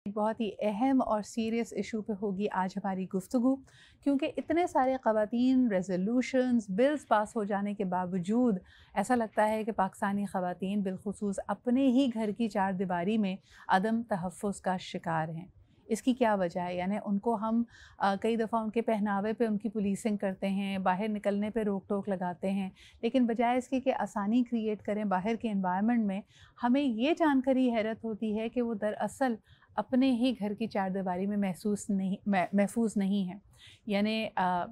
एक बहुत ही अहम और सीरियस इशू पे होगी आज हमारी गुफ्तगू, क्योंकि इतने सारे ख़वातीन रेज़ोल्यूशंस बिल्स पास हो जाने के बावजूद ऐसा लगता है कि पाकिस्तानी ख़वातीन बिलखुसूस अपने ही घर की चार दीवारी में अदम तहफ़्फ़ुज़ का शिकार हैं। इसकी क्या वजह है? यानी उनको हम कई दफ़ा उनके पहनावे पे उनकी पुलिसिंग करते हैं, बाहर निकलने पे रोक टोक लगाते हैं, लेकिन बजाय इसके कि आसानी क्रिएट करें बाहर के एनवायरनमेंट में, हमें ये जानकर ही हैरत होती है कि वो दरअसल अपने ही घर की चारदीवारी में महफूज नहीं है। यानी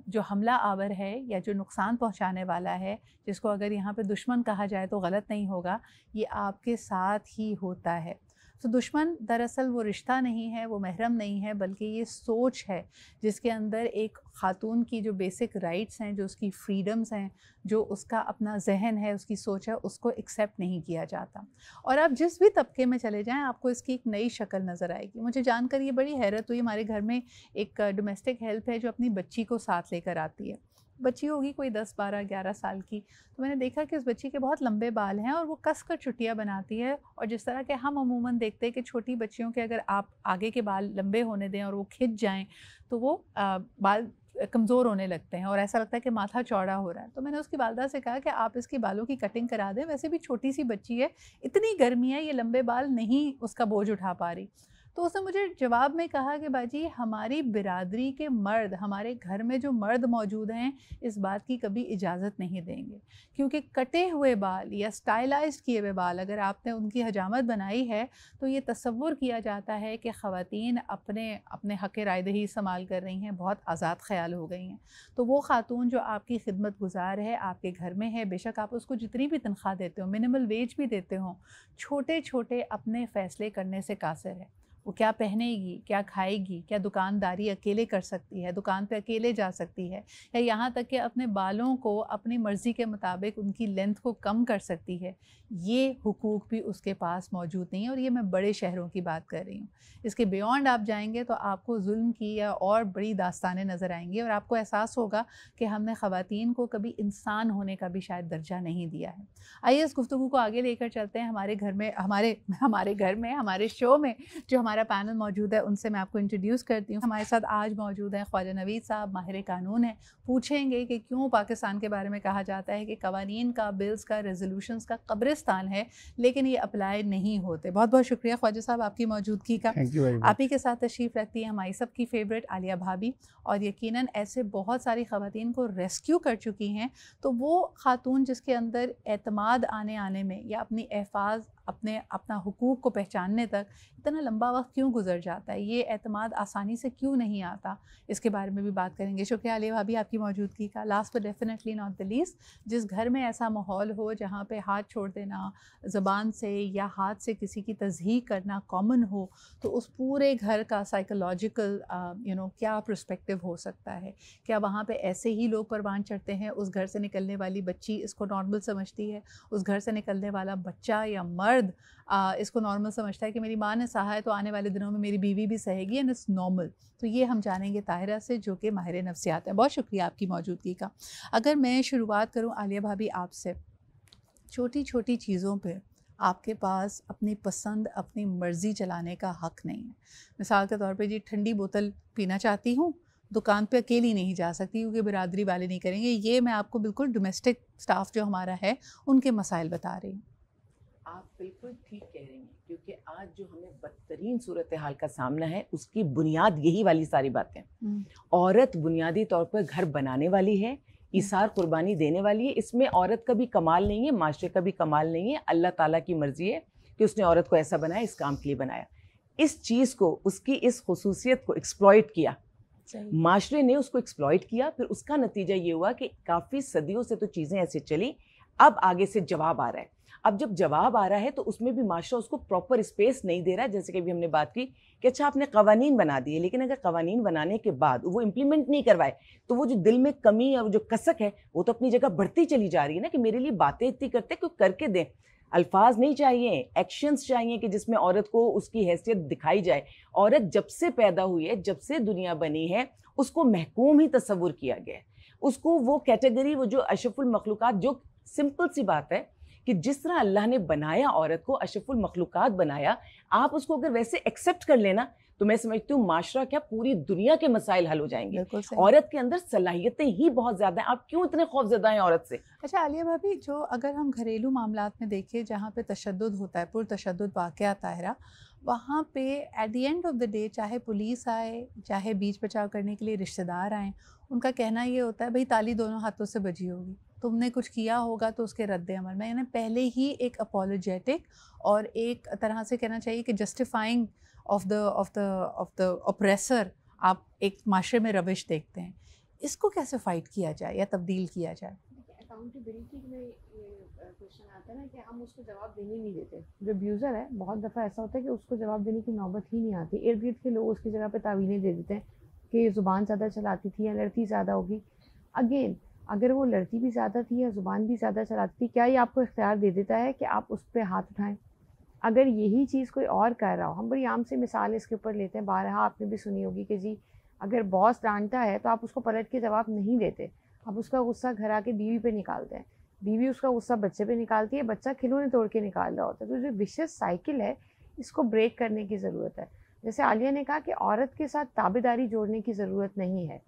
जो हमला आवर है या जो नुकसान पहुंचाने वाला है, जिसको अगर यहाँ पे दुश्मन कहा जाए तो गलत नहीं होगा, ये आपके साथ ही होता है। तो दुश्मन दरअसल वो रिश्ता नहीं है, वो महरम नहीं है, बल्कि ये सोच है जिसके अंदर एक ख़ातून की जो बेसिक राइट्स हैं, जो उसकी फ्रीडम्स हैं, जो उसका अपना जहन है, उसकी सोच है, उसको एक्सेप्ट नहीं किया जाता। और आप जिस भी तबके में चले जाएं, आपको इसकी एक नई शक्ल नज़र आएगी। मुझे जानकर ये बड़ी हैरत हुई, हमारे घर में एक डोमेस्टिक हेल्प है जो अपनी बच्ची को साथ लेकर आती है। बच्ची होगी कोई 10, 12, 11 साल की। तो मैंने देखा कि उस बच्ची के बहुत लंबे बाल हैं और वो कस कर चुटिया बनाती है, और जिस तरह के हम अमूमन देखते हैं कि छोटी बच्चियों के अगर आप आगे के बाल लंबे होने दें और वो खिंच जाएं तो वो बाल कमज़ोर होने लगते हैं और ऐसा लगता है कि माथा चौड़ा हो रहा है। तो मैंने उसकी वालदा से कहा कि आप इसकी बालों की कटिंग करा दें, वैसे भी छोटी सी बच्ची है, इतनी गर्मी है, ये लंबे बाल नहीं उसका बोझ उठा पा रही। तो उसने मुझे जवाब में कहा कि बाजी, हमारी बिरादरी के मर्द, हमारे घर में जो मर्द मौजूद हैं, इस बात की कभी इजाज़त नहीं देंगे, क्योंकि कटे हुए बाल या स्टाइलाइज्ड किए हुए बाल अगर आपने उनकी हजामत बनाई है तो ये तसव्वुर किया जाता है कि ख़वातीन अपने अपने हक़ राय दही इस्तेमाल कर रही हैं, बहुत आज़ाद ख़याल हो गई हैं। तो वो ख़ातून जो आपकी खिदमत गुजार है, आपके घर में है, बेशक आप उसको जितनी भी तनख्वाह देते हो, मिनिमल वेज भी देते हो, छोटे छोटे अपने फ़ैसले करने से कासिर है। वो क्या पहनेगी, क्या खाएगी, क्या दुकानदारी अकेले कर सकती है, दुकान पे अकेले जा सकती है, या यहाँ तक कि अपने बालों को अपनी मर्ज़ी के मुताबिक उनकी लेंथ को कम कर सकती है, ये हुकूक भी उसके पास मौजूद नहीं है। और ये मैं बड़े शहरों की बात कर रही हूँ। इसके बियॉन्ड आप जाएंगे तो आपको जुल्म की या और बड़ी दास्तानें नज़र आएंगी, और आपको एहसास होगा कि हमने ख़वातीन को कभी इंसान होने का भी शायद दर्जा नहीं दिया है। आइए इस गुफ्तगू को आगे लेकर चलते हैं। हमारे घर में हमारे घर में हमारे शो में जो हमारा पैनल मौजूद है, उनसे मैं आपको इंट्रोड्यूस करती हूँ। हमारे साथ आज मौजूद हैं ख्वाजा नवीद साहब, माहिर कानून हैं। पूछेंगे कि क्यों पाकिस्तान के बारे में कहा जाता है कि कवानीन का, बिल्स का, रेजोल्यूशंस का कब्रिस्तान है, लेकिन ये अप्लाई नहीं होते। बहुत बहुत शुक्रिया ख्वाजा साहब आपकी मौजूदगी का। Thank you very much. आप ही के साथ तशरीफ़ रखती है हमारी सबकी फ़ेवरेट आलिया भाभी, और यकीनन ऐसे बहुत सारी ख़वातीन को रेस्क्यू कर चुकी हैं। तो वो ख़ातून जिसके अंदर एतमाद आने में या अपनी एहफ़ाज़, अपना हुकूक को पहचानने तक इतना लंबा वक्त क्यों गुजर जाता है, ये एतमाद आसानी से क्यों नहीं आता, इसके बारे में भी बात करेंगे। शुक्रिया आलिया भाभी आपकी मौजूदगी का। Last but definitely not the least, जिस घर में ऐसा माहौल हो जहाँ पे हाथ छोड़ देना, ज़बान से या हाथ से किसी की तज़हीक करना कॉमन हो, तो उस पूरे घर का साइकोलॉजिकल क्या पर्सपेक्टिव हो सकता है। क्या वहाँ पे ऐसे ही लोग परवान चढ़ते हैं? उस घर से निकलने वाली बच्ची इसको नॉर्मल समझती है, उस घर से निकलने वाला बच्चा या मर्द इसको नॉर्मल समझता है कि मेरी माँ ने सहा है तो आने वाले दिनों में मेरी बीवी भी सहेगी, एंड इट्स नॉर्मल। तो ये हम जानेंगे ताहिरा से, जो कि माहिर नफ्सियात है। बहुत शुक्रिया आपकी मौजूदगी का। अगर मैं शुरुआत करूँ आलिया भाभी आपसे, छोटी छोटी चीज़ों पे आपके पास अपनी पसंद, अपनी मर्ज़ी चलाने का हक़ नहीं है। मिसाल के तौर पे जी, ठंडी बोतल पीना चाहती हूँ, दुकान पे अकेली नहीं जा सकती क्योंकि बिरादरी वाले नहीं करेंगे। ये मैं आपको बिल्कुल डोमेस्टिक स्टाफ जो हमारा है उनके मसाइल बता रही हूँ। आप बिल्कुल ठीक कह रही हैं, क्योंकि आज जो हमें बदतरीन सूरत हाल का सामना है उसकी बुनियाद यही वाली सारी बातें। औरत बुनियादी तौर पर घर बनाने वाली है, इसार कुर्बानी देने वाली है। इसमें औरत का भी कमाल नहीं है, माशरे का भी कमाल नहीं है। अल्लाह ताला की मर्जी है कि उसने औरत को ऐसा बनाया, इस काम के लिए बनाया। इस चीज़ को, उसकी इस खुसूसियत को एक्सप्लॉइट किया, माशरे ने उसको एक्सप्लॉइट किया। फिर उसका नतीजा ये हुआ कि काफ़ी सदियों से तो चीज़ें ऐसे चली, अब आगे से जवाब आ रहा है। अब जब जवाब आ रहा है तो उसमें भी माशरा उसको प्रॉपर स्पेस नहीं दे रहा है। जैसे कि अभी हमने बात की कि अच्छा आपने कवानीन बना दिए, लेकिन अगर कवानीन बनाने के बाद वो इम्प्लीमेंट नहीं करवाए तो वो जो दिल में कमी और जो कसक है वो तो अपनी जगह बढ़ती चली जा रही है ना, कि मेरे लिए बातें इतनी करते क्यों, करके दें। अल्फाज नहीं चाहिए, एक्शंस चाहिए कि जिसमें औरत को उसकी हैसियत दिखाई जाए। औरत जब से पैदा हुई है, जब से दुनिया बनी है, उसको महकूम ही तस्वुर किया गया है। उसको वो कैटेगरी, वो जो अशरफुल मखलूकात, जो सिंपल सी बात है कि जिस तरह अल्लाह ने बनाया औरत को, अशरफुल मखलूकात बनाया, आप उसको अगर वैसे एक्सेप्ट कर लेना तो मैं समझती हूँ माशरा क्या पूरी दुनिया के मसाइल हल हो जाएंगे। औरत के अंदर सलाहियतें ही बहुत ज़्यादा हैं, आप क्यों इतने खौफजदा हैं औरत से? अच्छा आलिया भाभी, जो अगर हम घरेलू मामलात में देखें जहाँ पे तशद्दुद होता है, पुरतशद्दुद वाक़या ताहिरा, वहाँ पे at the end of the day चाहे पुलिस आए, चाहे बीच बचाव करने के लिए रिश्तेदार आएँ, उनका कहना ये होता है भाई ताली दोनों हाथों से बजी होगी, तुमने कुछ किया होगा तो उसके रद्द अमल में, यानी पहले ही एक अपोलोजेटिक और एक तरह से कहना चाहिए कि जस्टिफाइंग ऑफ द ऑप्रेसर आप एक माशरे में रविश देखते हैं। इसको कैसे फ़ाइट किया जाए या तब्दील किया जाए? अकाउंटेबिलिटी में ये क्वेश्चन आता है ना कि हम उसको जवाब देने नहीं देते। जो अब्यूज़र है बहुत दफ़ा ऐसा होता है कि उसको जवाब देने की नौबत ही नहीं आती, इर्द गिर्द के लोग उसकी जगह पे तावीलें दे देते हैं कि ज़ुबान ज़्यादा चलाती थी या लड़ती ज़्यादा होगी। अगेन अगर वो लड़ती भी ज़्यादा थी या ज़ुबान भी ज़्यादा चलाती थी, क्या ये आपको इख्तियार दे देता है कि आप उस पर हाथ उठाएं? अगर यही चीज़ कोई और कर रहा हो, हम बड़ी आम से मिसाल इसके ऊपर लेते हैं, बारहा आपने भी सुनी होगी कि जी अगर बॉस डांटता है तो आप उसको पलट के जवाब नहीं देते, आप उसका गुस्सा घर आके बीवी पे निकालते हैं, बीवी उसका गुस्सा बच्चे पे निकालती है, बच्चा खिलौने तोड़ के निकाल रहा होता है। तो जो विशियस साइकिल है इसको ब्रेक करने की ज़रूरत है। जैसे आलिया ने कहा कि औरत के साथ ताबेदारी जोड़ने की ज़रूरत नहीं है,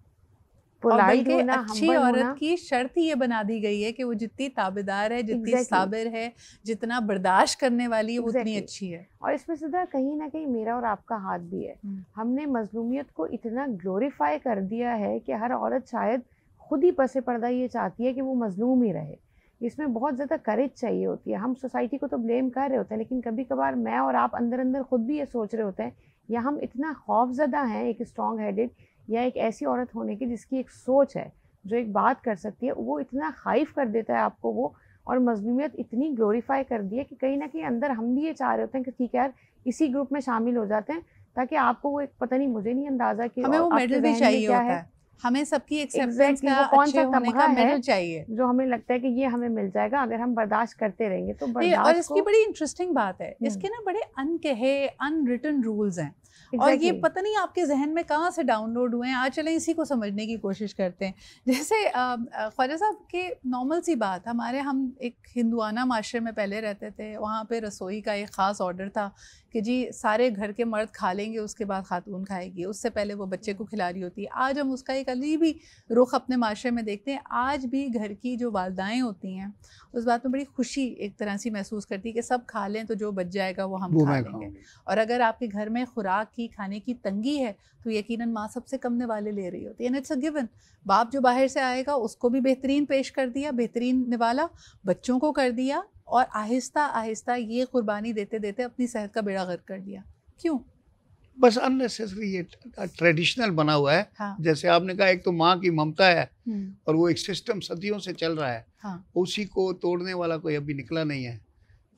पोलाइट होना, अच्छी औरत की शर्त ही ये बना दी गई है कि वो जितनी ताबेदार है, जितनी साबिर है, जितना बर्दाश्त करने वाली है, वो उतनी अच्छी है। और इसमें सीधा कहीं ना कहीं मेरा और आपका हाथ भी है। हमने मजलूमियत को इतना ग्लोरीफाई कर दिया है कि हर औरत शायद खुद ही पसे पर्दा ये चाहती है कि वो मजलूम ही रहे। इसमें बहुत ज़्यादा करेज चाहिए होती है। हम सोसाइटी को तो ब्लेम कर रहे होते हैं, लेकिन कभी कभार मैं और आप अंदर अंदर खुद भी ये सोच रहे होते हैं, या हम इतना खौफज़दा हैं एक स्ट्रॉन्ग हेडेड या एक ऐसी औरत होने की जिसकी एक सोच है, जो एक बात कर सकती है, वो इतना खाइफ कर देता है आपको वो, और मजलूमियत इतनी ग्लोरीफाई कर दी है कि कहीं ना कहीं अंदर हम भी ये चाह रहे होते हैं कि ठीक है यार इसी ग्रुप में शामिल हो जाते हैं, ताकि आपको वो एक पता नहीं, मुझे नहीं अंदाजा कि हमें वो मेडल भी चाहिए होता है, हमें सबकी एक्सेप्टेंस का कौन सा तमगा है चाहिए जो हमें लगता है कि ये हमें मिल जाएगा अगर हम बर्दाश्त करते रहेंगे। तो और इसकी बड़ी इंटरेस्टिंग बात है, इसके ना बड़े अनकहे अनरिटन रूल्स हैं, और ये पता नहीं आपके जहन में कहाँ से डाउनलोड हुए हैं। आज चलें इसी को समझने की कोशिश करते हैं। जैसे ख्वाजा साहब के नॉर्मल सी बात, हम एक हिंदुआना माशरे में पहले रहते थे, वहाँ पे रसोई का एक ख़ास ऑर्डर था कि जी सारे घर के मर्द खा लेंगे, उसके बाद खातून खाएगी, उससे पहले वो बच्चे को खिला रही होती है। आज हम उसका एक अजीबी रुख अपने माशरे में देखते हैं। आज भी घर की जो वालदाएँ होती हैं उस बात में बड़ी खुशी एक तरह से महसूस करती है कि सब खा लें तो जो बच जाएगा वो हम खा लेंगे। और अगर आपके घर में खुराक की, खाने की तंगी है तो यकीनन माँ सबसे कम निवाले ले रही होती है, एंड इट्स अ गिवन। बाप जो बाहर से आएगा उसको भी बेहतरीन पेश कर दिया, बेहतरीन निवाला बच्चों को कर दिया, और आहिस्ता आहिस्ता ये कुर्बानी देते देते अपनी सेहत का बेड़ा गर्क कर दिया। क्यों? बस अननेसेसरी ये ट्रेडिशनल बना हुआ है। हाँ। जैसे आपने कहा, एक तो माँ की ममता है और वो एक सिस्टम सदियों से चल रहा है। हाँ। उसी को तोड़ने वाला कोई अभी निकला नहीं है।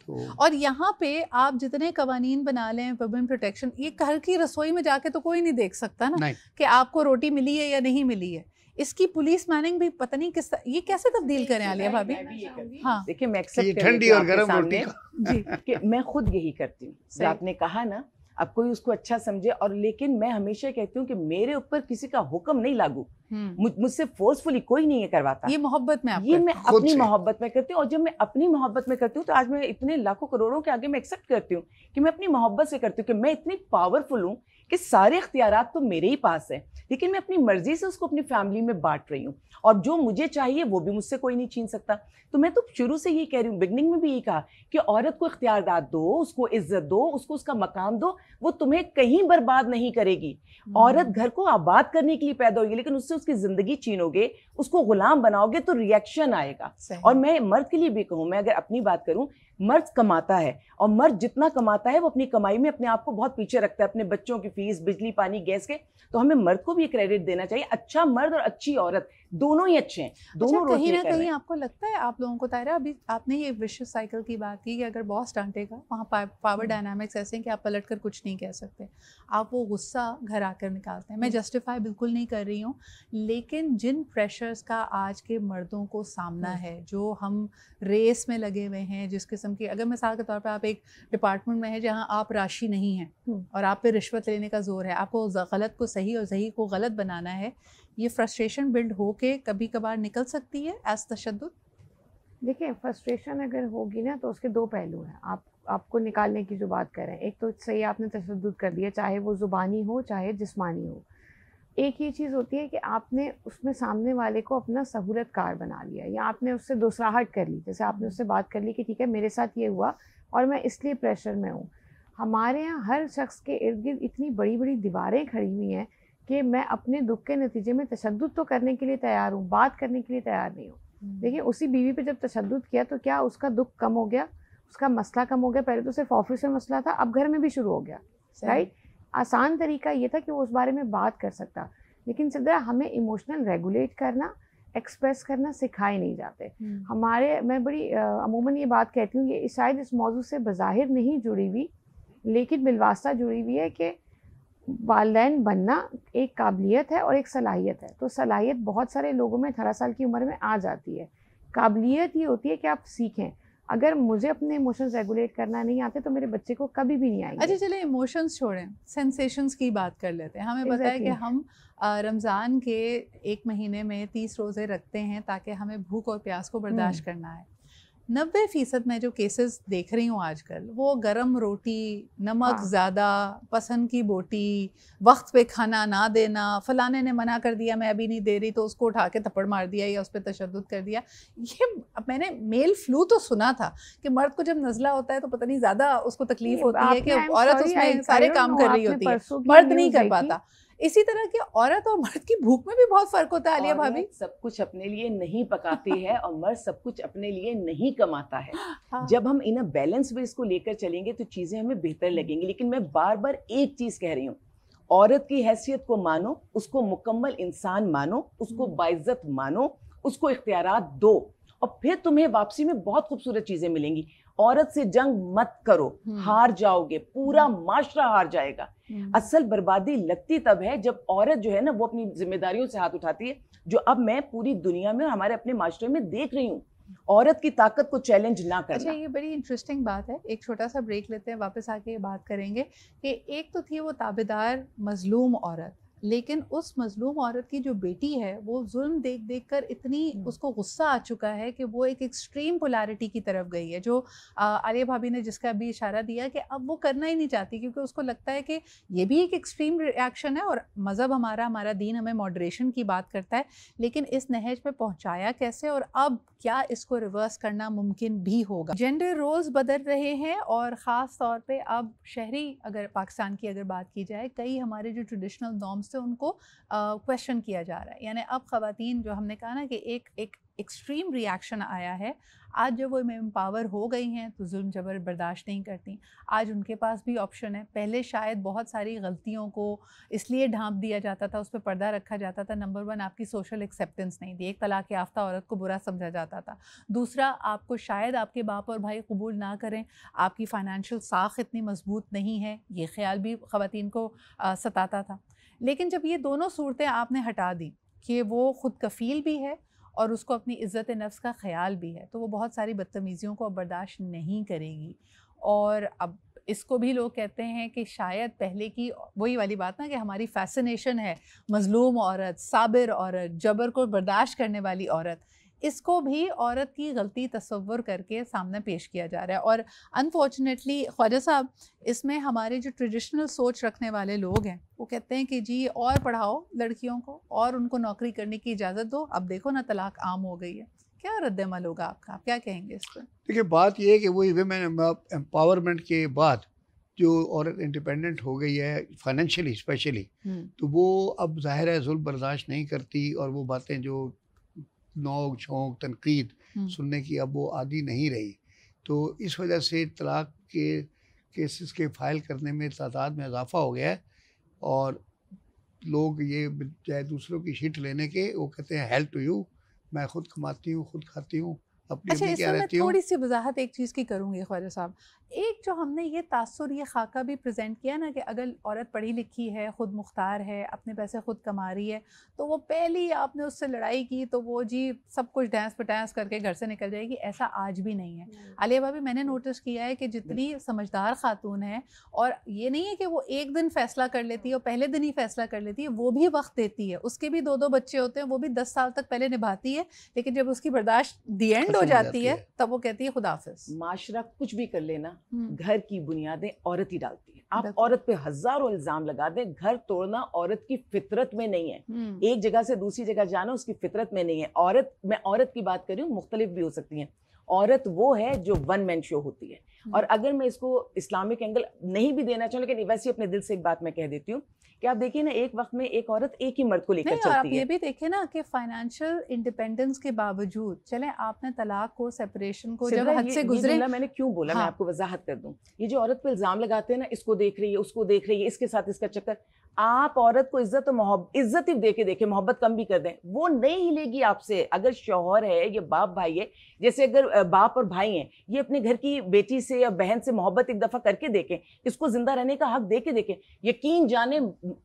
तो और यहाँ पे आप जितने कवानीन बना लें, वुमेन प्रोटेक्शन, ये घर की रसोई में जाके तो कोई नहीं देख सकता ना कि आपको रोटी मिली है या नहीं मिली है। इसकी पुलिस मैनिंग भी पता नहीं किस, ये कैसे तब्दील करें आलिया भाभी? हाँ देखिए, मैं एक्सेप्ट ठंडी और गर्म रोटी जी कि मैं खुद यही करती हूँ। जो आपने कहा ना, अब कोई उसको अच्छा समझे, और लेकिन मैं हमेशा कहती हूँ कि मेरे ऊपर किसी का हुक्म नहीं लागू, मुझसे फोर्सफुली कोई नहीं ये करवाता। ये मोहब्बत में, ये मैं अपनी मोहब्बत में करती हूँ। और जब मैं अपनी मोहब्बत में करती हूँ तो आज मैं इतने लाखों करोड़ों के आगे मैं एक्सेप्ट करती हूँ कि मैं अपनी मोहब्बत से करती हूँ कि मैं इतनी पावरफुल हूँ कि सारे इख्तियारात तो मेरे ही पास है, लेकिन मैं अपनी मर्जी से उसको अपनी फैमिली में बांट रही हूँ, और जो मुझे चाहिए वो भी मुझसे कोई नहीं छीन सकता। तो मैं तो शुरू से यही कह रही हूँ, बिगनिंग में भी यही कहा कि औरत को इख्तियारात दो, उसको इज्जत दो, उसको उसका मकाम दो, वो तुम्हें कहीं बर्बाद नहीं करेगी। औरत घर को आबाद करने के लिए पैदा होगी, लेकिन उससे उसकी जिंदगी छीनोगे, उसको गुलाम बनाओगे तो रिएक्शन आएगा। और मैं मर्द के लिए भी कहूँ, मैं अगर अपनी बात करूँ, मर्द कमाता है, और मर्द जितना कमाता है वो अपनी कमाई में अपने आप को बहुत पीछे रखता है, अपने बच्चों की फीस, बिजली, पानी, गैस के। तो हमें मर्द को भी क्रेडिट देना चाहिए। अच्छा मर्द और अच्छी औरत दोनों ही अच्छे हैं, दोनों अच्छा, कहीं ना कहीं आपको लगता है आप लोगों को, तायरा अभी आपने ये विशेष साइकिल की बात की कि अगर बॉस डांटेगा, वहाँ पावर डायनामिक्स ऐसे हैं कि आप पलट कर कुछ नहीं कह सकते, आप वो गुस्सा घर आकर निकालते हैं। मैं जस्टिफाई बिल्कुल नहीं कर रही हूँ, लेकिन जिन प्रेशर्स का आज के मर्दों को सामना है, जो हम रेस में लगे हुए हैं, जिस किस्म की, अगर मिसाल के तौर पर आप एक डिपार्टमेंट में हैं जहाँ आप राशि नहीं हैं और आप पे रिश्वत लेने का जोर है, आपको गलत को सही और सही को गलत बनाना है, ये फ्रस्ट्रेशन बिल्ड होके कभी कभार निकल सकती है एज तशद्दुद। देखिए, फ्रस्ट्रेशन अगर होगी ना तो उसके दो पहलू हैं। आपको निकालने की जो बात कर रहे हैं, एक तो सही आपने तशद्दुद कर दिया, चाहे वो ज़ुबानी हो चाहे जिस्मानी हो। एक ये चीज़ होती है कि आपने उसमें सामने वाले को अपना सहूलतकार बना लिया, या आपने उससे दोसराहट कर ली। जैसे आपने उससे बात कर ली कि ठीक है मेरे साथ ये हुआ और मैं इसलिए प्रेशर में हूँ। हमारे यहाँ हर शख्स के इर्द गिर्द इतनी बड़ी बड़ी दीवारें खड़ी हुई हैं कि मैं अपने दुख के नतीजे में तशद्दुद तो करने के लिए तैयार हूँ, बात करने के लिए तैयार नहीं हूँ। देखिए, उसी बीवी पे जब तशद्दुद किया तो क्या उसका दुख कम हो गया, उसका मसला कम हो गया? पहले तो सिर्फ ऑफिस में मसला था, अब घर में भी शुरू हो गया, राइट? आसान तरीका ये था कि वो उस बारे में बात कर सकता, लेकिन सिद्रा हमें इमोशनल रेगुलेट करना, एक्सप्रेस करना सिखाए नहीं जाते हमारे। मैं बड़ी अमूमन ये बात कहती हूँ, ये शायद इस मौजू से बज़ाहिर नहीं जुड़ी हुई, लेकिन बिलवास्ता जुड़ी हुई है कि वालिदैन बनना एक काबिलियत है और एक सलाहियत है। तो सलाहियत बहुत सारे लोगों में 18 साल की उम्र में आ जाती है। काबिलियत ये होती है कि आप सीखें। अगर मुझे अपने इमोशंस रेगुलेट करना नहीं आते तो मेरे बच्चे को कभी भी नहीं आएंगे। अच्छा चलिए, इमोशंस छोड़ें, सेंसेशंस की बात कर लेते हैं। हमें पता है कि हम रमज़ान के 1 महीने में 30 रोज़े रखते हैं ताकि हमें भूख और प्यास को बर्दाश्त करना है। 90% मैं जो केसेस देख रही हूँ आजकल, वो गरम रोटी, नमक ज़्यादा, पसंद की बोटी, वक्त पे खाना ना देना, फलाने ने मना कर दिया मैं अभी नहीं दे रही तो उसको उठा के थप्पड़ मार दिया या उस पर तशद्दुद कर दिया। ये मैंने मेल फ्लू तो सुना था कि मर्द को जब नज़ला होता है तो पता नहीं ज़्यादा उसको तकलीफ होती है कि औरत उसमें सारे काम कर रही होती है, मर्द नहीं कर पाता। इसी तरह की औरत और मर्द की भूख में भी बहुत फर्क होता है आलिया भाभी। सब कुछ अपने लिए नहीं पकाती है और मर्द सब कुछ अपने लिए नहीं कमाता है। हाँ। जब हम इन बैलेंस वे इसको लेकर चलेंगे तो चीजें हमें बेहतर लगेंगी। लेकिन मैं बार बार एक चीज कह रही हूँ, औरत की हैसियत को मानो, उसको मुकम्मल इंसान मानो, उसको बाइज्जत मानो, उसको इख्तियारात दो और फिर तुम्हें वापसी में बहुत खूबसूरत चीजें मिलेंगी। औरत से जंग मत करो, हार जाओगे, पूरा माशरा हार जाएगा। असल बर्बादी लगती तब है जब औरत जो है ना वो अपनी जिम्मेदारियों से हाथ उठाती है, जो अब मैं पूरी दुनिया में और हमारे अपने माशरे में देख रही हूँ। औरत की ताकत को चैलेंज ना करना। अच्छा, ये बड़ी इंटरेस्टिंग बात है। एक छोटा सा ब्रेक लेते हैं, वापस आके ये बात करेंगे कि एक तो थी वो ताबेदार मजलूम औरत, लेकिन उस मजलूम औरत की जो बेटी है वो जुल्म देख देख कर इतनी उसको गुस्सा आ चुका है कि वो एक एक्सट्रीम पोलैरिटी की तरफ गई है, जो आलिया भाभी ने जिसका भी इशारा दिया कि अब वो करना ही नहीं चाहती, क्योंकि उसको लगता है कि ये भी एक एक्सट्रीम रिएक्शन है और मज़हब हमारा दीन हमें मॉडरेशन की बात करता है, लेकिन इस नहज पे पहुंचाया कैसे और अब क्या इसको रिवर्स करना मुमकिन भी होगा। जेंडर रोल्स बदल रहे हैं और ख़ास तौर पे अब शहरी अगर पाकिस्तान की अगर बात की जाए, कई हमारे जो ट्रेडिशनल नॉर्म्स थे उनको क्वेश्चन किया जा रहा है। यानी अब ख़वातीन जो हमने कहा ना कि एक एक्सट्रीम रिएक्शन आया है, आज जब वो एम्पावर हो गई हैं तो जुल्म जबर बर्दाश्त नहीं करती। आज उनके पास भी ऑप्शन है। पहले शायद बहुत सारी गलतियों को इसलिए ढांप दिया जाता था, उस पर पर्दा रखा जाता था। नंबर 1, आपकी सोशल एक्सेप्टेंस नहीं थी, एक तलाक याफ्ता औरत को बुरा समझा जाता था। दूसरा, आपको शायद आपके बाप और भाई कबूल ना करें, आपकी फाइनेंशियल साख इतनी मजबूत नहीं है, ये ख्याल भी ख़वातीन को सताता था। लेकिन जब ये दोनों सूरतें आपने हटा दी कि वो ख़ुद कफ़ील भी है और उसको अपनी इज़्ज़त नफ्स का ख़याल भी है, तो वो बहुत सारी बदतमीज़ियों को अब बर्दाश्त नहीं करेगी। और अब इसको भी लोग कहते हैं कि शायद पहले की वही वाली बात ना कि हमारी फैसिनेशन है मज़लूम औरत, साबिर औरत, जबर को बर्दाश्त करने वाली औरत, इसको भी औरत की गलती तस्वुर करके सामने पेश किया जा रहा है। और अनफॉर्चुनेटली ख्वाजा साहब, इसमें हमारे जो ट्रेडिशनल सोच रखने वाले लोग हैं वो कहते हैं कि जी और पढ़ाओ लड़कियों को और उनको नौकरी करने की इजाज़त दो। अब देखो ना तलाक आम हो गई है, क्या रद्द-ए-अमल होगा आपका, आप क्या कहेंगे इस पर? देखिए, बात ये है कि वही वुमेन एम्पावरमेंट के बाद जो औरत इंडिपेंडेंट हो गई है फाइनेंशियली स्पेशली, तो वो अब ज़ाहिर है जुल्म बर्दाश्त नहीं करती और वो बातें जो नोक झोंक तनकीद सुनने की अब वो आदी नहीं रही। तो इस वजह से तलाक के केसेस के फ़ाइल करने में तादाद में इजाफ़ा हो गया है और लोग ये चाहे दूसरों की शिट लेने के वो कहते हैं हेल्प टू यू, मैं खुद कमाती हूँ, खुद खाती हूँ, अपनी अच्छा, क्या इसमें मैं रहती हूँ। थोड़ी सी वजाहत एक चीज़ की करूँगी ख्वाजा साहब। एक जो हमने ये तासुर, ये खाका भी प्रेजेंट किया ना कि अगर औरत पढ़ी लिखी है, ख़ुद मुख्तार है, अपने पैसे ख़ुद कमा रही है, तो वो पहली आपने उससे लड़ाई की तो वो जी सब कुछ डैंस पटैंस करके घर से निकल जाएगी। ऐसा आज भी नहीं है। आलिया भाभी, मैंने नोटिस किया है कि जितनी समझदार खातून है, और ये नहीं है कि वो एक दिन फ़ैसला कर लेती है और पहले दिन ही फ़ैसला कर लेती है, वो भी वक्त देती है। उसके भी 2-2 बच्चे होते हैं, वो भी 10 साल तक पहले निभाती है, लेकिन जब उसकी बर्दाश्त दी एंड हो जाती है तब वो कहती है खुदाफिज। माशरा कुछ भी कर लेना, घर की बुनियादें औरत ही डालती है। आप औरत पे हजारों इल्जाम लगा दें, घर तोड़ना औरत की फितरत में नहीं है। एक जगह से दूसरी जगह जाना उसकी फितरत में नहीं है। औरत, मैं औरत की बात कर रही हूँ, मुख्तलिफ भी हो सकती हैं। औरत वो है जो वन मैन शो होती है। और अगर मैं इसको इस्लामिक एंगल नहीं भी देना चाहूँ, लेकिन वैसे अपने दिल से एक बात मैं कह देती हूँ कि आप देखिए ना, एक वक्त में एक औरत एक ही मर्द को लेकर चलती है। आप ये भी देखें ना कि फाइनेंशियल इंडिपेंडेंस के बावजूद, चले आपने तलाक को, सेपरेशन को जब हद से गुजरे, मैंने क्यों बोला, मैं आपको वजाहत कर दूं। ये जो औरत पे इल्जाम लगाते हैं ना, इसको देख रही है, उसको देख रही है, इसके साथ इसका चक्कर, आप औरत को इज्जत और मोहब्बत, इज्जत ही देके देखे, मोहब्बत कम भी कर दें, वो नहीं हिलेगी आपसे। अगर शौहर है, ये बाप भाई है, जैसे अगर बाप और भाई हैं, ये अपने घर की बेटी से या बहन से मोहब्बत एक दफा करके देखें, इसको जिंदा रहने का हक दे के देखें, यकीन जाने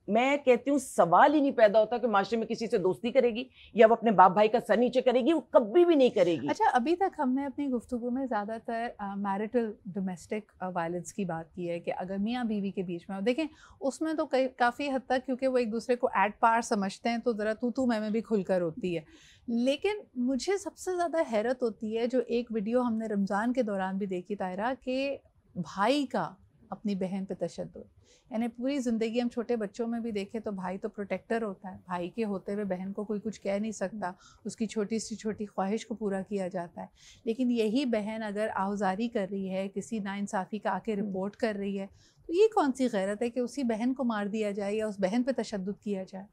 मैं कहती हूँ सवाल ही नहीं पैदा होता कि माशरे में किसी से दोस्ती करेगी या वो अपने बाप भाई का सर नीचे करेगी, वो कभी भी नहीं करेगी। अच्छा, अभी तक हमने अपनी गुफ्तगू में ज़्यादातर मैरिटल डोमेस्टिक वायलेंस की बात की है कि अगर मियाँ बीवी के बीच में, देखें उसमें तो काफ़ी हद तक, क्योंकि वो एक दूसरे को एट पार समझते हैं, तो ज़रा तू मैं भी खुलकर होती है। लेकिन मुझे सबसे ज़्यादा हैरत होती है, जो एक वीडियो हमने रमज़ान के दौरान भी देखी तायरा, कि भाई का अपनी बहन पे तशद्दुद। यानी पूरी ज़िंदगी हम छोटे बच्चों में भी देखें तो भाई तो प्रोटेक्टर होता है, भाई के होते हुए बहन को कोई कुछ कह नहीं सकता, उसकी छोटी सी छोटी ख्वाहिश को पूरा किया जाता है। लेकिन यही बहन अगर आहुजारी कर रही है, किसी नाइंसाफ़ी का आके रिपोर्ट कर रही है, तो ये कौन सी गैरत है कि उसी बहन को मार दिया जाए या उस बहन पे तशद्दुद किया जाए?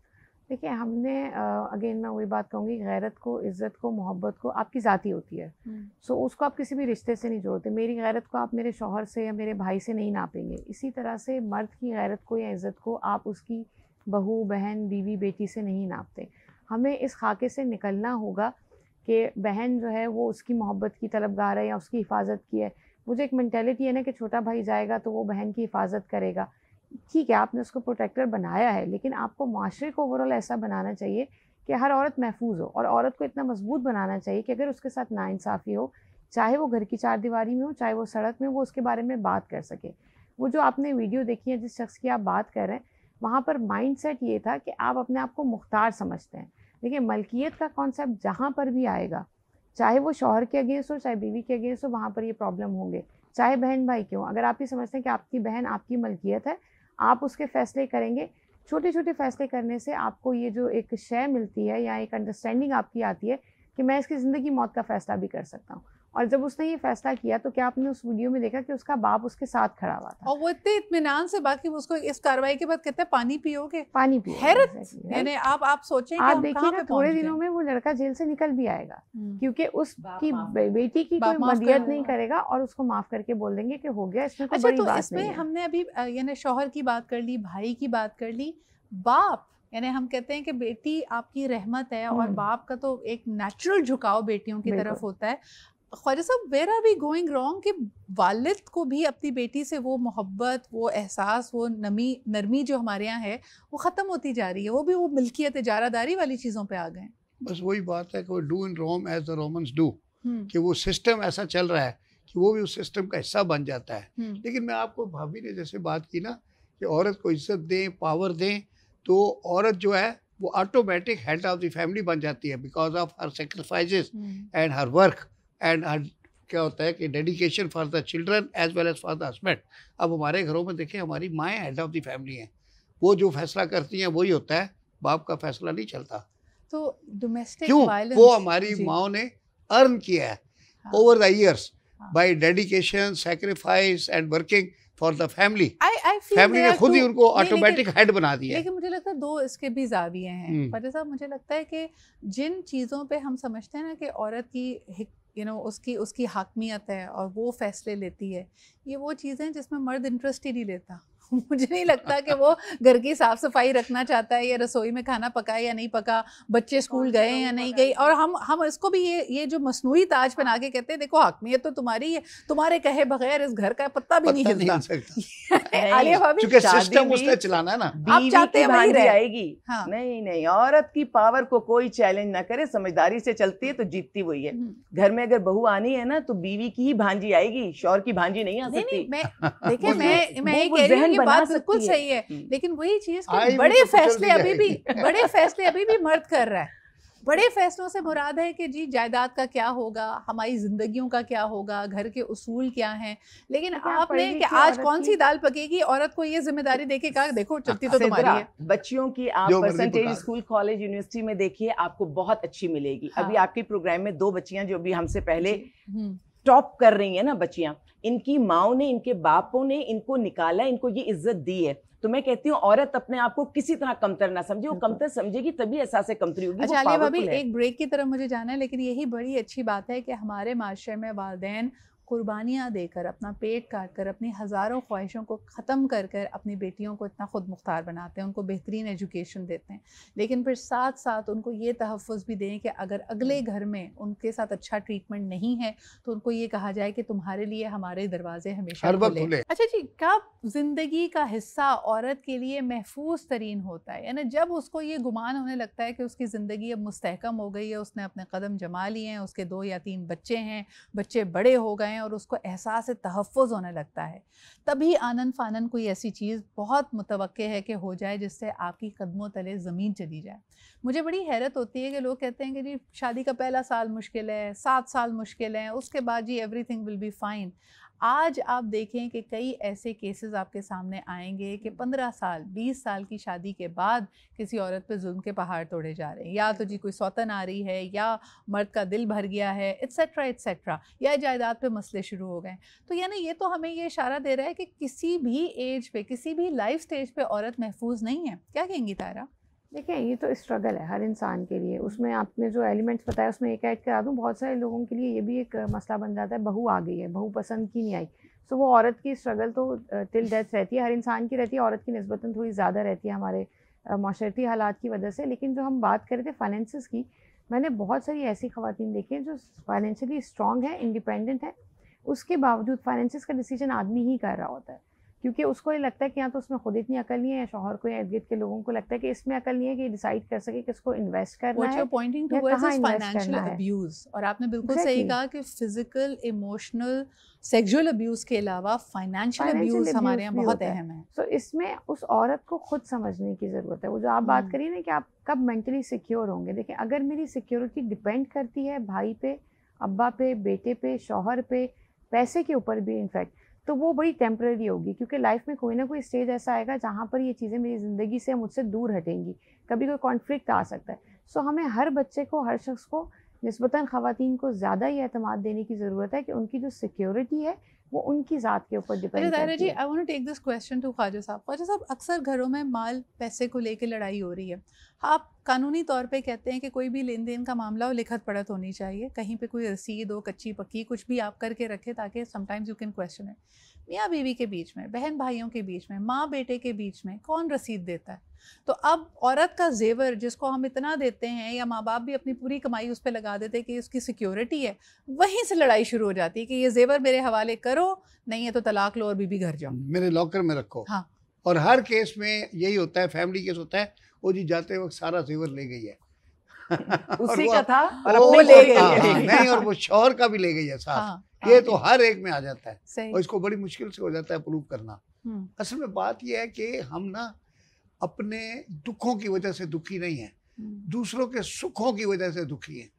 देखिए, हमने अगेन मैं वही बात कहूँगी, गैरत को, इज़्ज़त को, मोहब्बत को आपकी ज़ाती होती है। सो उसको आप किसी भी रिश्ते से नहीं जोड़ते। मेरी गैरत को आप मेरे शौहर से या मेरे भाई से नहीं नापेंगे। इसी तरह से मर्द की गैरत को या इज़्ज़त को आप उसकी बहू, बहन, बीवी, बेटी से नहीं नापते। हमें इस खाके से निकलना होगा कि बहन जो है वो उसकी मोहब्बत की तलबगार है या उसकी हिफाजत की है। वो जो एक मेंटालिटी है ना कि छोटा भाई जाएगा तो वो बहन की हिफाजत करेगा, ठीक है, आपने उसको प्रोटेक्टर बनाया है, लेकिन आपको माशरे को ओवरऑल ऐसा बनाना चाहिए कि हर औरत महफूज हो, और औरत को इतना मजबूत बनाना चाहिए कि अगर उसके साथ नाइंसाफ़ी हो, चाहे वो घर की चारदीवारी में हो, चाहे वो सड़क में, वो उसके बारे में बात कर सके। वो जो आपने वीडियो देखी है, जिस शख्स की आप बात कर रहे हैं, वहाँ पर माइंड सेट ये था कि आप अपने आप को मुख्तार समझते हैं। देखिए, मलकियत का कॉन्सेप्ट जहाँ पर भी आएगा, चाहे वो शौहर के अगेंस्ट हो, चाहे बीवी के अगेंस्ट हो, वहाँ पर ये प्रॉब्लम होंगे, चाहे बहन भाई क्यों। अगर आप ये समझते हैं कि आपकी बहन आपकी मलकियत है, आप उसके फ़ैसले करेंगे, छोटे छोटे फ़ैसले करने से आपको ये जो एक शय मिलती है या एक अंडरस्टैंडिंग आपकी आती है कि मैं इसकी ज़िंदगी मौत का फ़ैसला भी कर सकता हूँ। और जब उसने ये फैसला किया तो क्या आपने उस वीडियो में देखा कि उसका बाप उसके साथ खड़ा हुआ था, और वो इतने इत्मीनान से, बाकी उसको इस कार्रवाई के बाद कहते हैं पानी पियोगे, पानी पियो। हैरत, यानी आप सोचें, आप देखिए ना, थोड़े दिनों में वो लड़का जेल से निकल भी आएगा, क्योंकि उसकी बेटी की कोई मदद नहीं करेगा और उसको माफ करके बोल देंगे कि हो गया, इसमें कोई बड़ी बात नहीं है। इसमें हमने अभी यानी शौहर की बात कर ली, भाई की बात कर ली, बाप, यानी हम कहते हैं कि बेटी आपकी रहमत है और बाप का तो एक नेचुरल झुकाव बेटियों की तरफ होता है। ख्वाजा साहब, where are we going wrong कि वालिद को भी अपनी बेटी से वो मोहब्बत, वो एहसास, वो नरमी जो हमारे यहाँ है वो ख़त्म होती जा रही है, वो भी वो मिल्कियत, इजारादारी वाली चीज़ों पे आ गए। बस वही बात है कि वो do in Rome as the Romans do, कि वो सिस्टम ऐसा चल रहा है कि वो भी उस सिस्टम का हिस्सा बन जाता है। लेकिन मैं आपको, भाभी ने जैसे बात की ना कि औरत को इज्जत दें, पावर दें, तो औरत जो है वो automatic head of the family बन जाती है because of her sacrifices and her work and her, क्या होता है कि dedication for the children as well as for the husband. अब हमारे घरों में देखें, हमारी माएँ हेड ऑफ द फैमिली हैं, वो जो फैसला करती हैं वही होता है, बाप का फैसला नहीं चलता। तो डोमेस्टिक क्यों? वायलेंस वो हमारी माओ ने अर्न किया है over the years bye dedication, sacrifice and working for the family. Family ने खुद ही उनको ऑटोमेटिक हेड बना दिया। लेकिन मुझे लगता है दो इसके भी ज़ाविये हैं ख्वाजा साहब। मुझे लगता है कि जिन चीज़ों पे हम समझते हैं ना कि औरत की उसकी हाकमियत है और वो फैसले लेती है, ये वो चीज़ें जिसमें मर्द इंटरेस्ट ही नहीं लेता, मुझे नहीं लगता कि वो घर की साफ सफाई रखना चाहता है या रसोई में खाना पकाए या नहीं पका, बच्चे स्कूल गए या नहीं गए। और हम इसको भी ये जो मसनूई ताज पहना के कहते हैं देखो हकमियत तो तुम्हारी है, तुम्हारे कहे बगैर इस घर का पत्ता भी नहीं हिलता। आलिया भाभी सिस्टम उसने चलाना है ना, आप चाहते हैं वही रहे। आएगी। हाँ। नहीं, औरत की पावर को कोई चैलेंज ना करे, समझदारी से चलती है तो जीतती वही है। घर में अगर बहू आनी है ना तो बीवी की ही भांजी आएगी, शौहर की भांजी नहीं आ सकती। देखिए मैं ये कह रही हूँ, ये बात बिल्कुल सही है, लेकिन वही चीज बड़े फैसले अभी भी मर्द कर रहा है। बड़े फैसलों से मुराद है कि जी जायदाद का क्या होगा, हमारी जिंदगियों का क्या होगा, घर के उसूल क्या हैं। लेकिन आपने कि आज कौन सी दाल पकेगी, औरत को ये जिम्मेदारी देके कहा देखो चलती तो तुम्हारी है। बच्चियों की आप परसेंटेज स्कूल कॉलेज यूनिवर्सिटी में देखिए, आपको बहुत अच्छी मिलेगी। हाँ। अभी आपके प्रोग्राम में 2 बच्चियां जो अभी हमसे पहले टॉप कर रही है ना बच्चियां, इनकी माओ ने, इनके बापों ने इनको निकाला, इनको ये इज्जत दी है। तो मैं कहती हूँ औरत अपने आप को किसी तरह कमतर ना समझे, वो कमतर समझेगी तभी एहसास कमतरी होगी। अच्छा आलिया भाभी, एक ब्रेक की तरफ मुझे जाना है, लेकिन यही बड़ी अच्छी बात है कि हमारे माशरे में वालिदैन कुर्बानियाँ देकर, अपना पेट काट कर, अपनी हज़ारों ख्वाहिशों को ख़त्म कर कर अपनी बेटियों को इतना ख़ुद मुख्तार बनाते हैं, उनको बेहतरीन एजुकेशन देते हैं। लेकिन फिर साथ साथ उनको ये तहफ़्फ़ुज़ भी दें कि अगर अगले घर में उनके साथ अच्छा ट्रीटमेंट नहीं है तो उनको ये कहा जाए कि तुम्हारे लिए हमारे दरवाजे हमेशा खुले। अच्छा जी, कब ज़िंदगी का हिस्सा औरत के लिए महफूज तरीन होता है? यानी जब उसको ये गुमान होने लगता है कि उसकी ज़िंदगी अब मुस्तहकम हो गई है, उसने अपने कदम जमा लिए हैं, उसके 2 या 3 बच्चे हैं, बच्चे बड़े हो गए और उसको एहसास तहफ़्फ़ुज़ होने लगता है, तभी आनन फानन कोई ऐसी चीज़ बहुत मुतवक्के है कि हो जाए जिससे आपकी कदमों तले ज़मीन चली जाए। मुझे बड़ी हैरत होती है कि लोग कहते हैं कि जी शादी का पहला साल मुश्किल है, 7 साल मुश्किल है, उसके बाद जी एवरीथिंग विल बी फाइन। आज आप देखें कि कई ऐसे केसेस आपके सामने आएंगे कि 15 साल 20 साल की शादी के बाद किसी औरत पे जुल्म के पहाड़ तोड़े जा रहे हैं, या तो जी कोई सौतन आ रही है, या मर्द का दिल भर गया है, एट्सेट्रा, या जायदाद पे मसले शुरू हो गए। तो यानी ये तो हमें ये इशारा दे रहा है कि किसी भी एज पे, किसी भी लाइफ स्टेज पे औरत महफूज नहीं है। क्या कहेंगी तायरा? देखिए, ये तो स्ट्रगल है हर इंसान के लिए। उसमें आपने जो एलिमेंट्स बताया उसमें एक ऐड करा दूँ, बहुत सारे लोगों के लिए ये भी एक मसला बन जाता है, बहू आ गई है, बहू पसंद की नहीं आई, सो वो औरत की स्ट्रगल तो टिल डेथ रहती है, हर इंसान की रहती है, औरत की निस्बतन थोड़ी ज़्यादा रहती है हमारे माशरती हालात की वजह से। लेकिन जो हम बात कर रहे थे फाइनेंसिस की, मैंने बहुत सारी ऐसी ख़वातीन देखी हैं जो फाइनेंशियली स्ट्रॉन्ग है, इंडिपेंडेंट है, उसके बावजूद फाइनेंसिस का डिसीजन आदमी ही कर रहा होता है, क्योंकि उसको ये लगता है कि या तो उसमें खुद इतनी अकल नहीं है, या शौहर को या इर्द गिर्द के लोगों को लगता है कि इसमें अकल नहीं है कि डिसाइड कर सके किसको इन्वेस्ट करना है, पॉइंटिंग टुवर्ड्स फाइनेंशियल अब्यूज। और आपने बिल्कुल सही कहा कि फिजिकल, इमोशनल, सेक्सुअल अब्यूज के अलावा फाइनेंशियल अब्यूज हमारे यहाँ बहुत अहम है। तो इसमें उस औरत को खुद समझने की ज़रूरत है। वो जो आप बात करिए ना कि आप कब मेंटली सिक्योर होंगे, देखिए अगर मेरी सिक्योरिटी डिपेंड करती है भाई पे, अब्बा पे, बेटे पे, शौहर पे, पैसे के ऊपर भी इनफैक्ट, तो वो बड़ी टेम्पररी होगी, क्योंकि लाइफ में कोई ना कोई स्टेज ऐसा आएगा जहाँ पर ये चीज़ें मेरी ज़िंदगी से, मुझसे दूर हटेंगी, कभी कोई कॉन्फ्लिक्ट आ सकता है। सो हमें हर बच्चे को, हर शख्स को निस्बतन ख़वातीन को ज़्यादा ये एतमाद देने की ज़रूरत है कि उनकी जो सिक्योरिटी है वो उनकी ज़ात के ऊपर डिपेंड करती है। जी, I want to take this question to Khwaja Sahab. Khwaja साहब, अक्सर घरों में माल पैसे को लेकर लड़ाई हो रही है। आप कानूनी तौर पे कहते हैं कि कोई भी लेन देन का मामला हो लिखत पढ़त होनी चाहिए, कहीं पे कोई रसीद हो, कच्ची पक्की कुछ भी आप करके रखें ताकि sometimes you can question it. मियाँ बीवी के बीच में, बहन भाइयों के बीच में, माँ बेटे के बीच में कौन रसीद देता है? तो अब औरत का जेवर जिसको हम इतना देते हैं, या माँ बाप भी अपनी पूरी कमाई उस पर लगा देते हैं कि उसकी सिक्योरिटी है, वहीं से लड़ाई शुरू हो जाती है कि ये जेवर मेरे हवाले करो, नहीं है तो तलाक लो और बीबी घर जाओ, मेरे लॉकर में रखो। हाँ। और हर केस में यही होता है, फैमिली केस होता है, वो जी जाते वक्त सारा जेवर ले गई है उसी का था और वो ले गई है। नहीं, और वो शौहर का भी ले गई है साथ। हाँ, ये तो हर एक में आ जाता है, और इसको बड़ी मुश्किल से हो जाता है प्रूव करना। असल में बात यह है कि हम ना अपने दुखों की वजह से दुखी नहीं है, दूसरों के सुखों की वजह से दुखी है।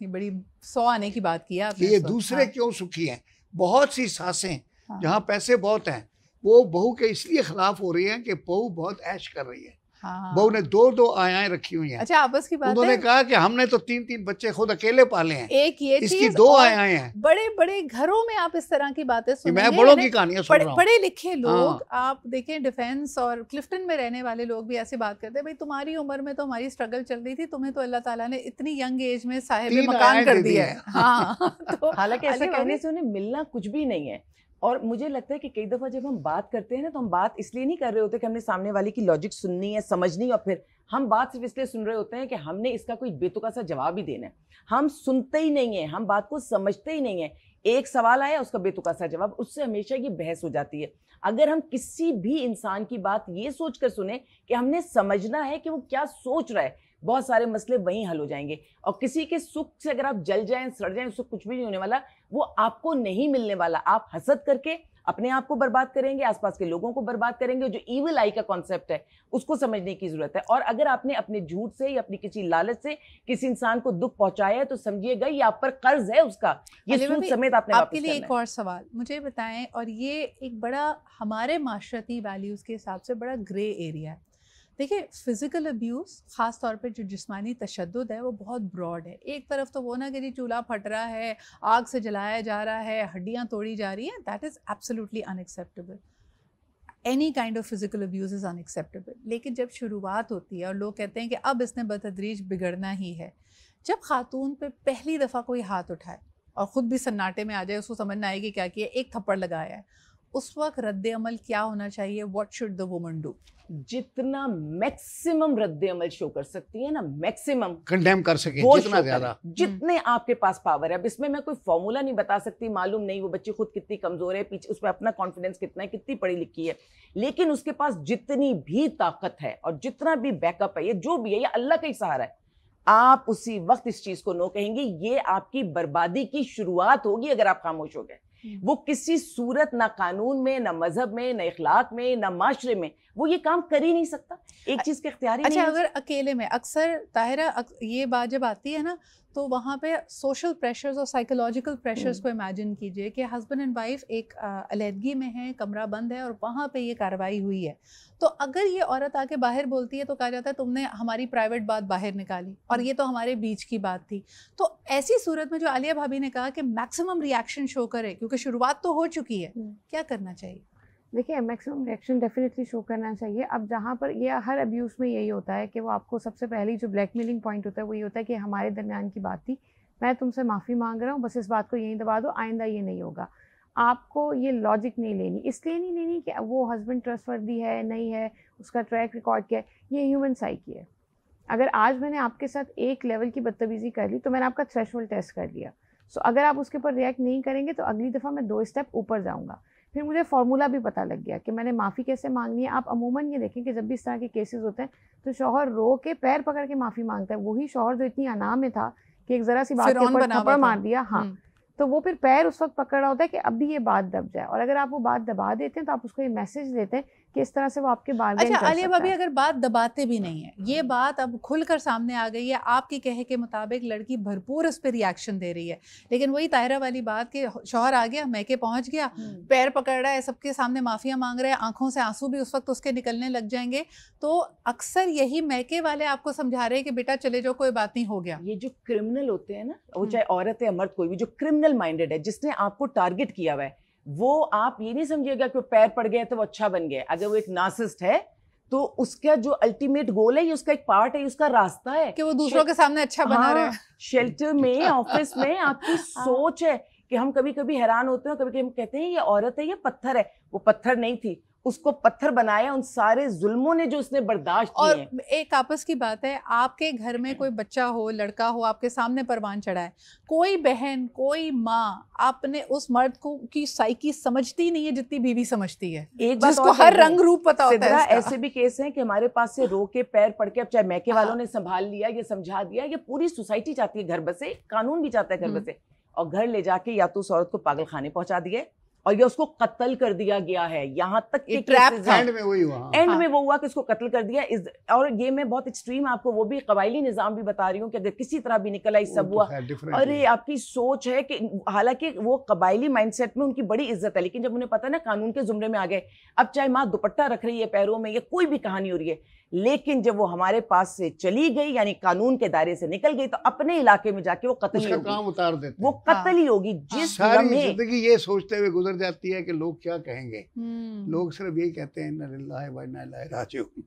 ये बड़ी 100 आने की बात की आपने। ये दूसरे क्यों सुखी हैं? बहुत सी सासें जहाँ पैसे बहुत हैं वो बहू के इसलिए खिलाफ हो रही हैं कि बहू बहुत ऐश कर रही है। बहू ने 2-2 आयाएं रखी हुई हैं। अच्छा, आपस की बात है। उन्होंने कहा कि हमने तो 3-3 बच्चे खुद अकेले पाले हैं, एक ये इसकी 2 आयाएं हैं। बड़े बड़े घरों में आप इस तरह की बातें सुनेंगे, मैं बड़ों की कहानियां सुन रहा हूं। पढ़े लिखे लोग आप देखें, डिफेंस और क्लिफ्टन में रहने वाले लोग भी ऐसी बात करते हैं, भाई तुम्हारी उम्र में तो हमारी स्ट्रगल चल रही थी, तुम्हें तो अल्लाह ताला ने इतनी यंग एज में साहिब मकान कर दिया है। हाँ, तो हालांकि ऐसा कहने से उन्हें मिलना कुछ भी नहीं है, और मुझे लगता है कि कई दफ़ा जब हम बात करते हैं ना, तो हम बात इसलिए नहीं कर रहे होते कि हमने सामने वाले की लॉजिक सुननी है, समझनी, और फिर हम बात सिर्फ इसलिए सुन रहे होते हैं कि हमने इसका कोई बेतुका सा जवाब ही देना है। हम सुनते ही नहीं है, हम बात को समझते ही नहीं है। एक सवाल आया, उसका बेतुका सा जवाब, उससे हमेशा ये बहस हो जाती है। अगर हम किसी भी इंसान की बात ये सोच कर सुने कि हमने समझना है कि वो क्या सोच रहा है, बहुत सारे मसले वहीं हल हो जाएंगे। और किसी के सुख से अगर आप जल जाएं, सड़ जाएं, उससे कुछ भी नहीं होने वाला, वो आपको नहीं मिलने वाला। आप हसद करके अपने आप को बर्बाद करेंगे, आसपास के लोगों को बर्बाद करेंगे। जो ईविल आई का कॉन्सेप्ट है उसको समझने की जरूरत है। और अगर आपने अपने झूठ से या अपनी किसी लालच से किसी इंसान को दुख पहुंचाया है, तो समझिएगा ये आप पर कर्ज है उसका, ये सूद समेत आपने वापस आपके लिए एक और सवाल मुझे बताएं, और ये एक बड़ा हमारे माशरती वैल्यूज़ के हिसाब से बड़ा ग्रे एरिया है। देखिए, फ़िज़िकल अब्यूज़ ख़ास तौर पे जो जिस्मानी तशद्दुद है वो बहुत ब्रॉड है। एक तरफ तो वो ना कि जी चूल्हा फट रहा है, आग से जलाया जा रहा है, हड्डियाँ तोड़ी जा रही हैं, that is absolutely unacceptable. Any kind of physical abuse is unacceptable. लेकिन जब शुरुआत होती है और लोग कहते हैं कि अब इसने बतदरीज बिगड़ना ही है, जब खातून पे पहली दफ़ा कोई हाथ उठाए और ख़ुद भी सन्नाटे में आ जाए, उसको समझ ना आएगी क्या किया, एक थप्पड़ लगाया है, उस वक्त रद्द अमल क्या होना चाहिए? What should the woman do? जितना मैक्सिमम रद्द अमल शो कर सकती है ना, मैक्सिमम कंडेम कर सके, जितना ज्यादा, जितने आपके पास पावर है। अब इसमें मैं कोई फॉर्मूला नहीं बता सकती, मालूम नहीं वो बच्ची खुद कितनी कमजोर है, पीछे उस पर अपना कॉन्फिडेंस कितना है, कितनी पढ़ी लिखी है, लेकिन उसके पास जितनी भी ताकत है और जितना भी बैकअप है, ये जो भी है, ये अल्लाह का ही सहारा है। आप उसी वक्त इस चीज को नो कहेंगे, ये आपकी बर्बादी की शुरुआत होगी अगर आप खामोश हो गए। वो किसी सूरत, ना कानून में, ना मजहब में, ना इखलाक में, ना माशरे में वो ये काम कर ही नहीं सकता। एक चीज के इख्तियार ही नहीं। अच्छा, अगर अकेले में, अक्सर ताहिरा ये बात जब आती है ना, तो वहाँ पे सोशल प्रेशर्स और साइकोलॉजिकल प्रेशर्स को इमेजिन कीजिए कि हस्बैंड एंड वाइफ एक अलहदगी में है, कमरा बंद है और वहाँ पे ये कार्रवाई हुई है। तो अगर ये औरत आके बाहर बोलती है तो कहा जाता है तुमने हमारी प्राइवेट बात बाहर निकाली और ये तो हमारे बीच की बात थी। तो ऐसी सूरत में जो आलिया भाभी ने कहा कि मैक्सिमम रिएक्शन शो करे, क्योंकि शुरुआत तो हो चुकी है, क्या करना चाहिए? देखिए, मैक्सिमम रिएक्शन डेफिनेटली शो करना चाहिए। अब जहाँ पर ये हर अब्यूज़ में यही होता है कि वो आपको सबसे पहली जो ब्लैकमेलिंग पॉइंट होता है वो ये होता है कि हमारे दरमियान की बात थी, मैं तुमसे माफ़ी मांग रहा हूँ, बस इस बात को यहीं दबा दो, आइंदा ये नहीं होगा। आपको ये लॉजिक नहीं लेनी, इसलिए नहीं लेनी कि वो हस्बैंड ट्रस्टवर्दी है नहीं है, उसका ट्रैक रिकॉर्ड क्या है, ये ह्यूमन साइकी है। अगर आज मैंने आपके साथ एक लेवल की बदतमीज़ी कर ली तो मैंने आपका थ्रेशोल्ड टेस्ट कर लिया। सो अगर आप उसके ऊपर रिएक्ट नहीं करेंगे तो अगली दफ़ा मैं 2 स्टेप ऊपर जाऊँगा। फिर मुझे फार्मूला भी पता लग गया कि मैंने माफ़ी कैसे मांगनी है। आप अमूमन ये देखें कि जब भी इस तरह के केसेस होते हैं तो शौहर रो के पैर पकड़ के माफ़ी मांगता है। वही शौहर जो इतनी अना में था कि एक ज़रा सी बात के ऊपर थप्पड़ मार दिया, हाँ, तो वो फिर पैर उस वक्त पकड़ रहा होता है कि अब भी ये बात दब जाए। और अगर आप वो बात दबा देते हैं तो आप उसको ये मैसेज देते हैं कि इस तरह से वो आपके बार्गेन कर सकता है। आलिया भाभी, अगर बात दबाते भी नहीं है, ये बात अब खुलकर सामने आ गई है, आपके कहे के मुताबिक लड़की भरपूर उस पर रिएक्शन दे रही है, लेकिन वही ताहिरा वाली बात कि शौहर आ गया, मैके पहुंच गया, पैर पकड़ रहा है, सबके सामने माफिया मांग रहे हैं, आंखों से आंसू भी उस वक्त उसके निकलने लग जाएंगे, तो अक्सर यही मैके वाले आपको समझा रहे हैं कि बेटा चले जाओ, कोई बात नहीं, हो गया। ये जो क्रिमिनल होते हैं ना, वो चाहे औरत है मर्द, कोई भी जो क्रिमिनल माइंडेड है, जिसने आपको टारगेट किया हुआ है, वो आप ये नहीं समझिएगा कि वो पैर पड़ गए तो वो अच्छा बन गया। अगर वो एक नार्सिसिस्ट है तो उसका जो अल्टीमेट गोल है, ये उसका एक पार्ट है, ये उसका रास्ता है कि वो दूसरों के सामने अच्छा बना रहा है। शेल्टर में, ऑफिस में आपकी सोच है कि हम कभी कभी हैरान होते हैं, कभी कभी हम कहते हैं ये औरत है, ये पत्थर है। वो पत्थर नहीं थी, उसको पत्थर बनाया उन सारे जुल्मों ने जो उसने बर्दाश्त किए। और एक आपस की बात है, आपके घर में कोई बच्चा हो, लड़का हो, आपके सामने परवान चढ़ा है, कोई बहन, कोई माँ आपने उस मर्द को की साइकी समझती नहीं है जितनी बीवी समझती है, एक बात जिसको हर रंग रूप पता होता है। ऐसे भी केस हैं कि हमारे पास से रो के पैर पड़ के, अब चाहे मैके वालों ने संभाल लिया, ये समझा दिया, ये पूरी सोसाइटी चाहती है घर बसे, कानून भी चाहता है घर बसे, और घर ले जाके या तो उस औरत को पागल खाने पहुंचा दिए और ये उसको कत्ल कर दिया गया है। यहाँ तक कि एंड में वही हुआ, एंड में वो हुआ कि उसको कत्ल कर दिया। और ये मैं बहुत एक्सट्रीम आपको वो भी कबायली निजाम भी बता रही हूँ कि अगर किसी तरह भी निकला इस सब हुआ। अरे आपकी सोच है कि हालांकि वो कबायली माइंडसेट में उनकी बड़ी इज्जत है, लेकिन जब उन्हें पता ना कानून के जुमरे में आ गए, अब चाहे माँ दुपट्टा रख रही है पैरों में, ये कोई भी कहानी हो रही है, लेकिन जब वो हमारे पास से चली गई, यानी कानून के दायरे से निकल गई, तो अपने इलाके में जाके वो कत्ल ही होगी, काम उतार देते, वो कत्ल ही होगी। जिस सारी जिंदगी ये सोचते हुए गुजर जाती है कि लोग क्या कहेंगे। लोग सिर्फ यही कहते हैं इन्ना लिल्लाहि व इन्ना इलैहि राजिऊन।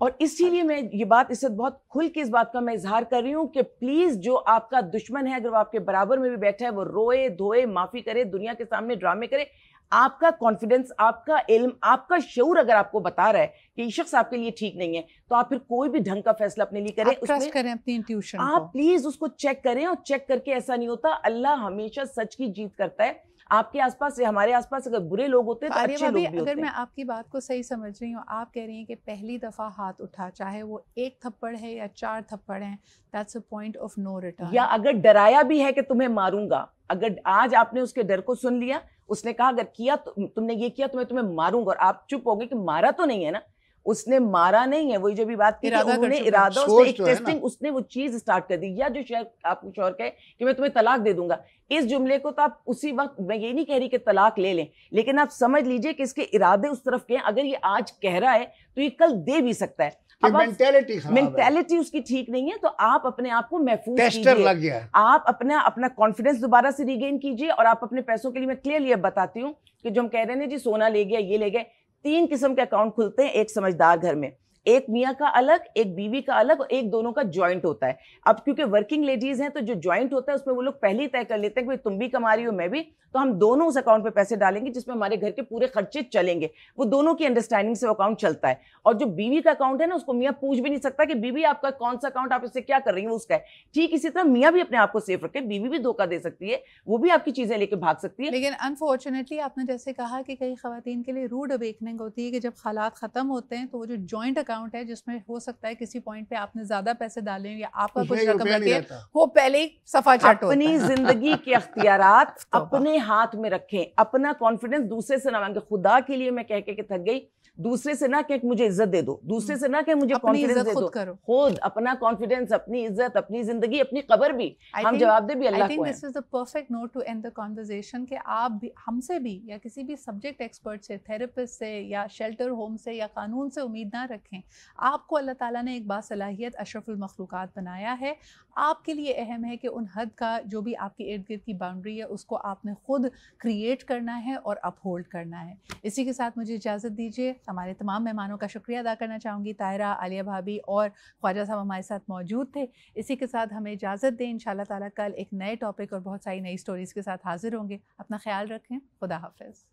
और इसीलिए मैं ये बात इस वक्त बहुत खुल के इस बात का मैं इजहार कर रही हूँ कि प्लीज जो आपका दुश्मन है, अगर वो आपके बराबर में भी बैठा है, वो रोए धोए, माफी करे, दुनिया के सामने ड्रामे करे, आपका कॉन्फिडेंस, आपका इल्म, आपका शऊर अगर आपको बता रहा है कि ये शख्स आपके लिए ठीक नहीं है, तो आप फिर कोई भी ढंग का फैसला अपने लिए करें, ट्रस्ट करें अपनी इंट्यूशन को। आप प्लीज उसको चेक करें, और चेक करके ऐसा नहीं होता, अल्लाह हमेशा सच की जीत करता है। आपके आसपास से, हमारे आसपास अगर बुरे लोग होते हैं तो अच्छे लोग भी होते हैं। अगर मैं आपकी बात को सही समझ रही हूँ, आप कह रही हैं कि पहली दफा हाथ उठा, चाहे वो 1 थप्पड़ है या 4 थप्पड़ हैं, that's a point of no return. या अगर डराया भी है कि तुम्हें मारूंगा, अगर आज आपने उसके डर को सुन लिया, उसने कहा अगर किया तो तुमने ये किया तो मैं तुम्हें मारूंगा, और आप चुप हो गए कि मारा तो नहीं है ना, उसने मारा नहीं है, वही जो भी बात की उन्होंने इरादा, उसने एक टेस्टिंग, उसने वो चीज स्टार्ट कर दी। या जो शायद आपको शौहर कहे कि मैं तुम्हें तलाक दे दूंगा, इस जुमले को तो आप उसी वक्त, मैं ये नहीं कह रही कि तलाक ले लें, लेकिन आप समझ लीजिए कि इसके इरादे उस तरफ के हैं। अगर ये आज कह रहा है तो ये कल दे भी सकता है। मेंटेलिटी उसकी ठीक नहीं है, तो आप अपने आप को महफूज कीजिए, आप अपना कॉन्फिडेंस दोबारा से रिगेन कीजिए, और आप अपने पैसों के लिए, मैं क्लियरली अब बताती हूँ कि जो हम कह रहे हैं जी सोना ले गया, ये ले गए, 3 किस्म के अकाउंट खुलते हैं एक समझदार घर में, एक मियाँ का अलग, एक बीवी का अलग, और एक दोनों का ज्वाइंट होता है। अब क्योंकि वर्किंग लेडीज हैं तो जो ज्वाइंट होता है उसमें वो लोग पहले ही तय कर लेते हैं कि तुम भी कमा रही हो मैं भी, तो हम दोनों उस अकाउंट पे पैसे डालेंगे जिसमें हमारे घर के पूरे खर्चे चलेंगे। वो दोनों की अंडरस्टैंडिंग से वो अकाउंट चलता है। और जो बीवी का अकाउंट है ना, उसको मियाँ पूछ भी नहीं सकता कि बीवी आपका कौन सा अकाउंट, आप इससे क्या कर रही है, उसका है। ठीक इसी तरह मियाँ भी अपने आप को सेफ रखे, बीवी भी धोखा दे सकती है, वो भी आपकी चीजें लेके भाग सकती है। लेकिन अनफॉर्चुनेटली आपने जैसे कहा कि कई खवातीन के लिए रूड अवेकनिंग होती है कि जब हालात खत्म होते हैं तो वो जो जॉइंट अकाउंट है, जिसमें हो सकता है किसी पॉइंट पे आपने ज्यादा पैसे डाले या आपका कुछ रकम लगे, वो पहले ही सफा चट होता है। अपनी जिंदगी के अख्तियारात अपने हाथ में रखें, अपना कॉन्फिडेंस दूसरे से ना मांगे। खुदा के लिए मैं कह के थक गई, दूसरे से ना कि मुझे इज्जत दे दो, दूसरे से ना कि मुझे कॉन्फिडेंस दे दो, खुद अपना कॉन्फिडेंस, अपनी इज्जत, अपनी जिंदगी, अपनी कब्र भी हम जवाबदेह भी अल्लाह को है। This is the perfect note to end the conversation कि आप भी हमसे भी या किसी भी सब्जेक्ट एक्सपर्ट से, थेरेपिस्ट से या शेल्टर होम से या कानून से उम्मीद ना रखें। आपको अल्लाह ताला ने एक बासलाहियत अशरफुल मखलूक़ात बनाया है। आपके लिए अहम है कि उन हद का जो भी आपके इर्द गिर्द की बाउंड्री है उसको आपने खुद क्रिएट करना है और अपहोल्ड करना है। इसी के साथ मुझे इजाज़त दीजिए। हमारे तमाम मेहमानों का शुक्रिया अदा करना चाहूँगी। ताहिरा, आलिया भाभी और ख्वाजा साहब हमारे साथ मौजूद थे। इसी के साथ हमें इजाज़त दें। इंशाअल्लाह ताला कल एक नए टॉपिक और बहुत सारी नई स्टोरीज़ के साथ हाजिर होंगे। अपना ख्याल रखें। खुदा हाफ़िज़।